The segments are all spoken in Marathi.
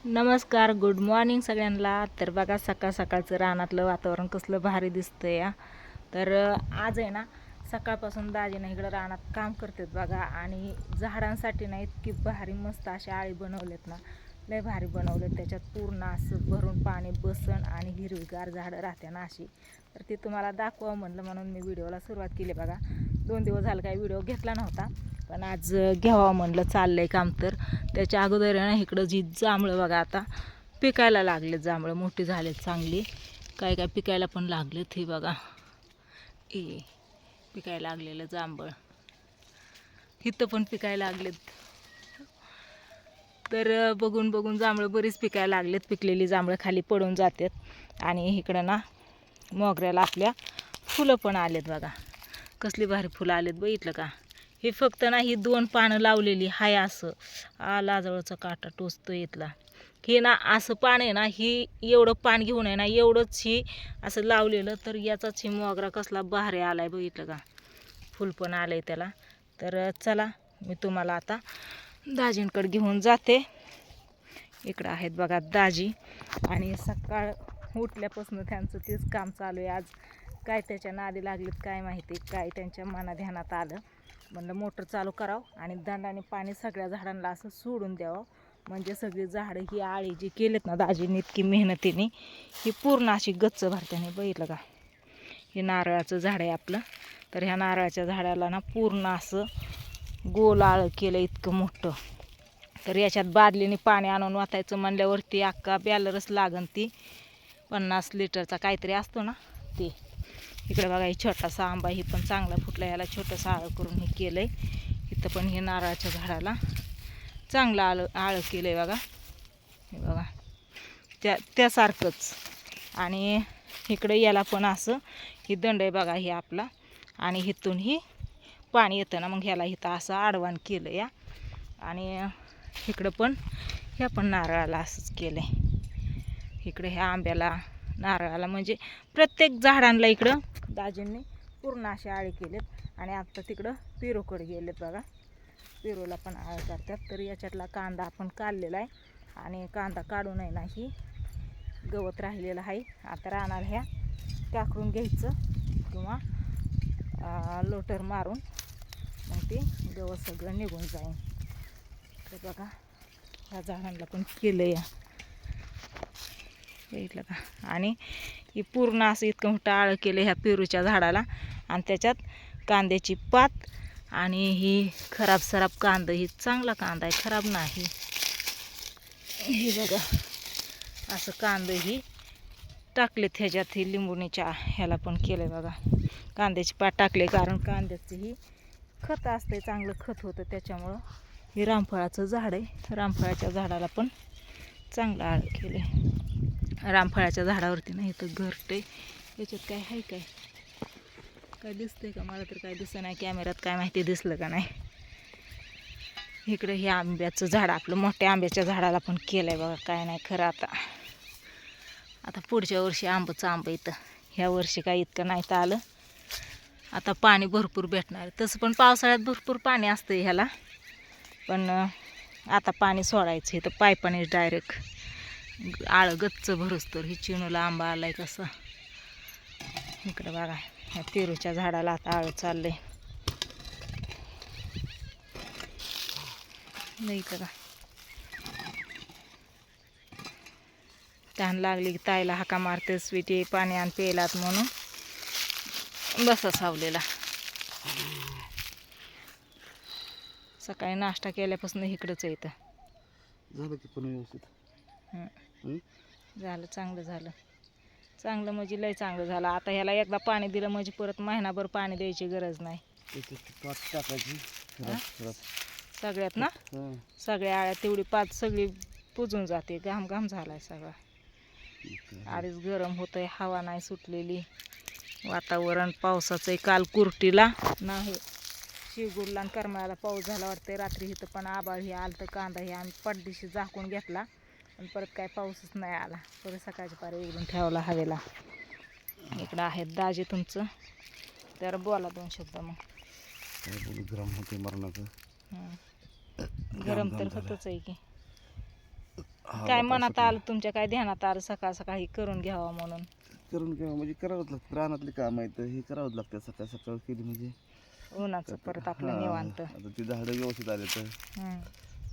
नमस्कार, गुड मॉर्निंग सगळ्यांना. तर बघा सकाळ सकाळचं रानातलं वातावरण कसलं भारी दिसतंय या. तर आज आहे ना सकाळपासून दाजीनं इकडं रानात काम करतात बघा. आणि झाडांसाठी ना इतकी भारी मस्त अशी आळी बनवलेत ना, लय भारी बनवलेत. त्याच्यात पूर्ण असं भरून पाणी बसन आणि हिरवीगार झाडं राहते ना अशी. तर ती तुम्हाला दाखवावं म्हणलं म्हणून मी व्हिडिओला सुरुवात केली बघा. 2 दिवस झालं काही व्हिडिओ घेतला नव्हता, पण आज घ्यावा म्हणलं, चाललंय काम. तर त्याच्या अगोदर आहे ना इकडं जी जांभळं बघा आता पिकायला लागलेत. जांभळं मोठी झालेत चांगली, काय काय पिकायला पण लागलेत. हे बघा पिकायला लागलेलं जांभळ, इथं पण पिकायला लागलेत. तर बघून बघून जांभळं बरीच पिकायला लागलेत. पिकलेली जांभळं खाली पडून जातात. आणि इकडं ना मोगऱ्याला आपल्या फुलं पण आलेत बघा. कसली भारी फुलं आलेत बघितलं का. हे फक्त ना ही 2 पानं लावलेली हाय. असं लाजळाचा काटा टोचतो इथला. हे ना असं पान आहे ना, ही एवढं पान घेऊन आहे ना, एवढंच ही असं लावलेलं. तर याचाच ही मोगरा कसला भारी आलाय बघितलं का. फुल पण आलंय त्याला. तर चला मी तुम्हाला आता दाजींकडे घेऊन जाते. इकडं आहेत बघा दाजी. आणि सकाळ उठल्यापासून त्यांचं तेच काम चालू आहे. आज काय त्याच्या नादी लागलीत काय माहिती, काय त्यांच्या मनाध्यानात आलं. म्हणलं मोटर चालू करावं आणि दंडाने पाणी सगळ्या झाडांना असं सोडून द्यावं. म्हणजे सगळी झाडं ही आळी जी केलेत ना दाजींनी इतकी मेहनतीने, ही पूर्ण अशी गच्च भरत्याने बघितलं का. हे नारळाचं झाड आहे आपलं. तर ह्या नारळाच्या झाडाला ना पूर्ण असं गोल आळं केलं इतकं मोठं. तर याच्यात बादलीने पाणी आणून वाटायचं म्हणल्यावरती अख्खा बॅलरच लागन. ती 50 लिटरचा काहीतरी असतो ना ते. इकडे बघा ही छोटासा आंबा, ही पण चांगला फुटला. याला छोटंसं आळं करून हे केलं आहे. इथं पण हे नारळाच्या झाडाला चांगलं आळं केलं आहे बघा. हे बघा त्यासारखंच. आणि इकडे याला पण असं ही दंड आहे बघा हे आपला. आणि इथून ही पाणी येतं ना, मग ह्याला इथं असं आडवान केलं या. आणि इकडं पण ह्या पण नारळाला असंच केलं आहे. इकडे ह्या आंब्याला, नारळाला, म्हणजे प्रत्येक झाडांना इकडं दाजींनी पूर्ण असे आळे केलेत. आणि आता तिकडं पेरूकडे गेलेत बघा. पेरूला पण आळ करतात. तर याच्यातला कांदा आपण काढलेला आहे. आणि कांदा काढून आहे ना ही गवत राहिलेलं आहे. आता राहणार ह्या टाकून घ्यायचं किंवा लोटर मारून मग ते गवत सगळं निघून जाईल. तर बघा ह्या झाडांना पण केलं या बघितलं का. आणि ही पूर्ण असं इतकं मोठं आळं केलं ह्या पेरूच्या झाडाला. आणि त्याच्यात कांद्याची पात आणि ही खराब सराब कांदा, ही चांगला कांदा आहे, खराब नाही. हे बघा असं कांदा ही टाकलेत ह्याच्यात. ही लिंबुणीच्या ह्याला पण केलं बघा. कांद्याची पात टाकले कारण कांद्याचं ही खत असते, चांगलं खत होतं. त्याच्यामुळं हे रामफळाचं झाड आहे. रामफळाच्या झाडाला पण चांगलं आळं केलं आहे. रामफळाच्या झाडावरती नाही तर घरटे. याच्यात काय आहे काय दिसतंय का. मला तर काय दिसत नाही कॅमेऱ्यात, काय माहिती दिसलं का नाही. इकडे हे आंब्याचं झाड आपलं, मोठ्या आंब्याच्या झाडाला पण केलं आहे बघा. काय नाही खरं आता पुढच्या वर्षी आंबचं आंबं येतं. ह्या वर्षी काय इतकं नाही तर आलं. आता पाणी भरपूर भेटणार. तसं पण पावसाळ्यात भरपूर पाणी असतं ह्याला, पण आता पाणी सोडायचं इथं पायपाने डायरेक्ट आळं गच्च भरूस. तर ही चिनूला आंबा आलाय कसं. इकडं बघा ह्या पेरूच्या झाडाला आता आळं चाललंय नाही का. तहान लागली की ताईला हाका मारते, स्वीटी पाणी आण प्यायलात म्हणून. बसा सावलेला. सकाळी नाश्ता केल्यापासून इकडंच येतं. झालं की पण व्यवस्थित झालं, चांगलं झालं. चांगलं म्हणजे लय चांगलं झालं. आता ह्याला एकदा पाणी दिलं म्हणजे परत महिनाभर पाणी द्यायची गरज नाही. टाकायची सगळ्यात ना सगळ्या आळ्या तेवढी पात सगळी पुजून जाते. घाम घाम झालाय सगळा. आधीच गरम होतंय, हवा नाही सुटलेली. वातावरण पावसाचं काल कुर्टीला नाही. शिवगुरला आणि करमाळ्याला पाऊस झाला वाटतं रात्री. इथं पण आबाळ हे आलं. तर कांदा हे आम्ही पडदिशी झाकून घेतला, पण परत काय पाऊसच नाही आला. परत सकाळची पारी उघडून ठेवला हवेला. इकडं आहेत दाजी तुमचं. तर बोला 2 शब्द मग. गरम होते मरणाचं. गरम तर होतच आहे की. हा, काय वातावरण मनात सुटलं. आलं तुमच्या, काय ध्यानात आलं सकाळ सकाळी करून घ्यावं म्हणून? करून घ्या म्हणजे करावंच लागतं, रानातले काम आहेत हे करावंच लागतं. सकाळ सकाळ केली म्हणजे उन्हाचं परत आपलं हा, निवांत. आता ती झाडं व्यवस्थित आले तर हम्म.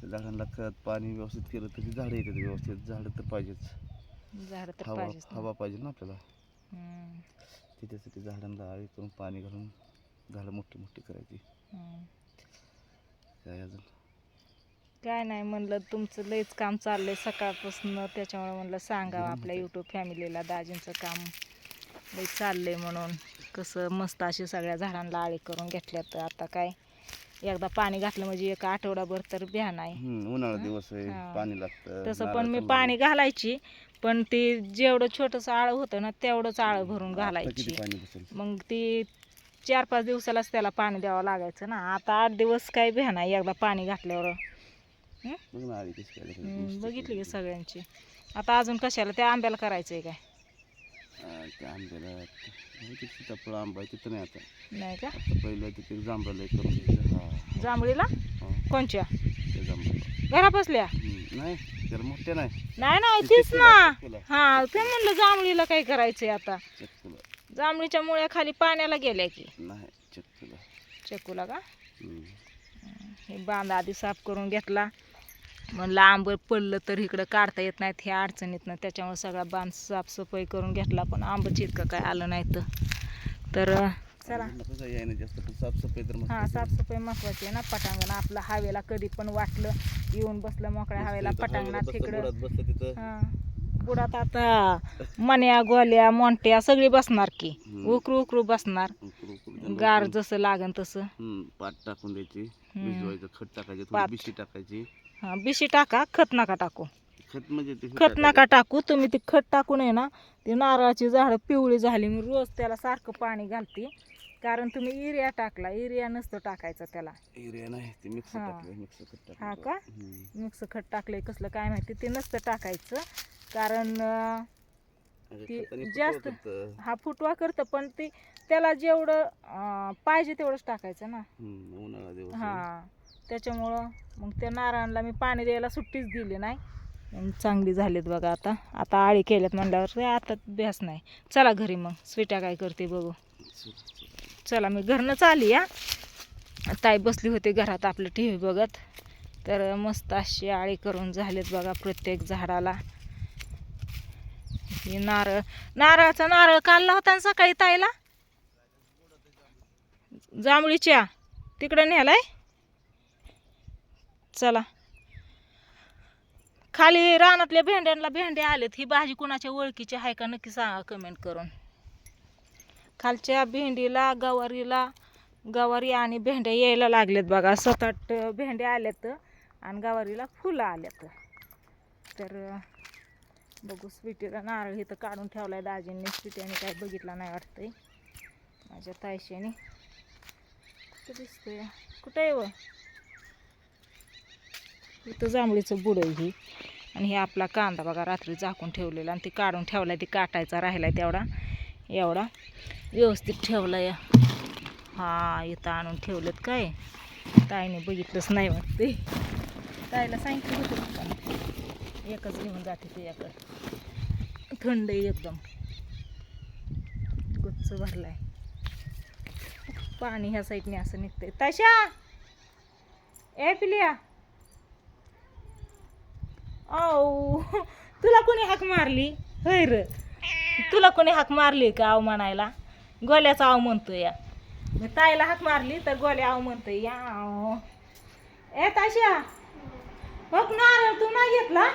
त्या झाडांना खत पाणी व्यवस्थित केलं तर ती झाडं येतात व्यवस्थित. झाडं तर पाहिजेच, झाडं तर हवा पाहिजेच ना. हवा पाहिजे ना आपल्याला. हम्म. त्याच्यासाठी झाडांना आळी करून पाणी घालून झाडं मोठी मोठी करायची. हम्म. काय अजून? काय नाही, म्हणलं तुमचं लयच काम चाललंय सकाळपासून, त्याच्यामुळे म्हणलं सांगावं गरम आपल्या होतंय. यूट्यूब फॅमिलीला दाजींचं काम लय चाललंय म्हणून. कसं मस्त अशी सगळ्या झाडांना आळी करून घेतल्या. तर आता काय एकदा पाणी घातलं म्हणजे एक आठवडाभर तर भ्या नाही. उन्हाळा दिवस आहे, हा. पाणी लागतं. तसं नारळ पण मी चांगलं पाणी घालायची, पण ते जेवढं छोटंसं आळं होतं ना तेवढंच आळं भरून आता किती घालायची. पाणी बसेल? मग ती 4-5 दिवसालाच त्याला पाणी द्यावं लागायचं ना. आता 8 दिवस काय भ्या नाही एकदा पाणी घातल्यावर. बघ ना आळी कशी काय झाली, मस्त बघितली की केली. सगळ्यांची. आता अजून कशाला त्या आंब्याला करायचंय काय? त्या आंब्याला सीताफळ आंबा आहे तिथं नाही आता. नाही का? आता पहिलं तिथे जांभळाला करून घ्यायचं. हा जांभळीला हा, कोणच्या? त्या जांभळाला घरा बसल्या? नाही त्याला मोठ्या नाही, नाही नाही ते तीच चिक्कूला, ना. चिक्कूला. हा ते म्हणलं जांभळीला काय करायचंय आता? चिक्कूला जांभळीच्या मुळ्या खाली पाण्याला गेल्या की. नाही, चिक्कूला. चक्कूला का? हम्म. हे बांध आधी साफ करून घेतला. म्हणलं आंब पडलं तर इकडं काढता येत नाहीत ह्या अडचणीतनं, त्याच्यामुळे सगळा बांध साफसफाई करून घेतला. पण आंबच इतकं काय आलं नाही तर चला. कसं यायनं जास्त पण साफसफाई तर हां, साफसफाई महत्वाची आहे ना. पटांगण आपलं हवेला कधी पण वाटलं येऊन बसलं मोकळ्या हवेला पटांगणात इकडं. बसलं तिथं. हां, बुडात आता मन्या गोल्या मोंट्या सगळी बसणार की. उकरू उकरू बसणार, गार जसं लागन तसं. पाट टाकून द्यायची, भिजवायचं, खत टाकायचं, पात. थोडी बिशी टाकायची. हां, बिशी टाका, खत नका टाकू. खत म्हणजे ते खत नका टाकू तुम्ही. ते खत टाकून आहे ना ती नारळाची झाडं पिवळी झाली. मी रोज त्याला सारखं पाणी घालते, कारण तुम्ही युरिया टाकला. युरिया नसतं टाकायचं त्याला. युरिया नाही, ते मिक्स हा. टाकलं, मिक्स खत टाकलं. हा का? मिक्स खत टाकलंय कसलं काय माहिती, ते नसतं टाकायचं. कारण ती जास्त हा फुटवा करतं, पण ती त्याला जेवढं पाहिजे तेवढंच टाकायचं ना. उन्हाळा दिवस. हां, त्याच्यामुळं मग त्या नारळांना मी पाणी द्यायला सुट्टीच दिली नाही. आणि चांगली झालीत बघा. आता आळी केल्यात म्हणल्यावर आता भ्यास नाही. चला घरी मग. स्वीट्या काय करते बघू. चला मी घरनंच आली या. ताई बसली होती घरात आपलं टी व्ही बघत. तर मस्त अशी आळी करून झालीत बघा प्रत्येक झाडाला. ही नारळाचा नारळ काढला होता ना सकाळी ताईला, जांभळीच्या तिकडं नेलाय. चला, खाली रानातल्या भेंड्यांना भेंड्या आलेत. ही भाजी कुणाच्या ओळखीची आहे का नक्की सांगा कमेंट करून. खालच्या भेंडीला गवारी आणि भेंड्या यायला लागलेत बघा. 7-8 भेंड्या आल्यात आणि गवारीला फुलं आल्यात. तर बघू. स्वीटीला नारळ इथं काढून ठेवलाय दाजींनी. स्वीटीने काय बघितला नाही वाटतंय. माझ्या तायशेने कुठं दिसतंय, कुठं आहे व इथं जांभळीचं बुड आहे ही. आणि हे आपला कांदा बघा रात्री झाकून ठेवलेला आणि ती काढून ठेवलाय. ती काटायचा राहिलाय तेवढा, एवढा व्यवस्थित ठेवलाय. हा, इथं आणून ठेवलेत काय. ताईने बघितलंच नाही वाटते. ताईला सांगितलं होतं पण एकच घेऊन जाते तुझ्याकडं. थंड आहे एकदम, गच्च भरलाय. पाणी ह्या साईडने असं निघतंय. ताशा ए पिलिया, औ तुला कोणी हाक मारली होय र? तुला कोणी हाक मारली का आव म्हणायला? गोल्याचा आव म्हणतोय या. मी ताईला हाक मारली तर गोल्या आव म्हणतोय या. ए ताशा, बघ नारळ तू नाही घेतला.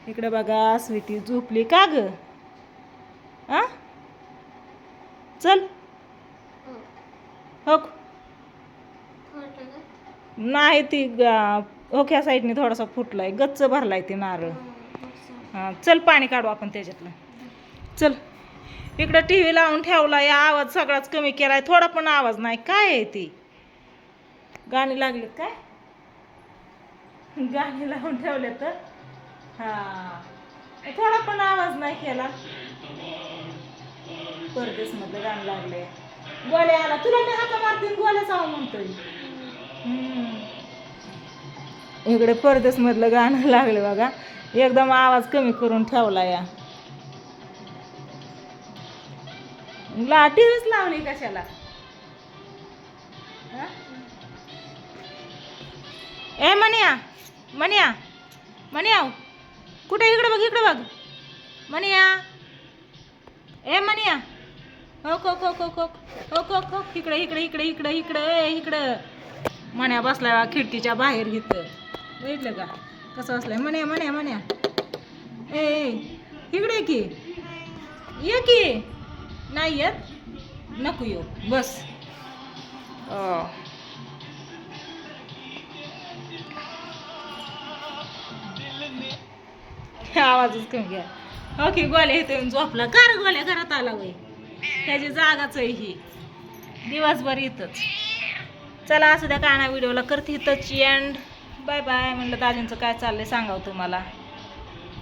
इकडे बघा स्वीटी झोपली का ग? आ चल हो नाही, ती ओक्या साईडने थोडासा फुटलाय, गच्च भरलाय ते नारळ. हां, चल पाणी काढू आपण त्याच्यातलं. चल, इकडं टी व्ही लावून ठेवला या. आवाज सगळाच कमी केलाय, थोडा पण आवाज नाही. काय आहे ती गाणी लागलीत काय? गाणी लावून ठेवले तर हा, थोडा पण आवाज नाही केला. परदेश मधलं गाणं लागलंय. गोल्या आला, तुला मी हाका मारते गोल्याचा आव म्हणतोय. इकडे परदेशमधलं गाणं लागलं बघा. एकदम आवाज कमी करून ठेवला या. टीव्हीच लावली कशाला? हा? ए मनिया मनिया मनिया कुठे? इकडे बघ मनिया. ए मनिया हो खो खो खो खो हो खो खो. इकडे मण्या बसलाय खिडकीच्या बाहेर घेतं. बघितलं का कसं बसलाय? मण्या ए इकडे की ये की. नाही येत नको येऊ बस. आवाजच कमी घ्या. हो की गोल्या इथे येऊन झोपला. कार गोल्या घरात आला वय. त्याची जागाच आहे ही. दिवसभर इथंच. चला असू द्या. काय ना व्हिडिओला करते इथंच एंड. Bye bye. म्हणलं दाजींचं काय चाललंय सांगावं तुम्हाला.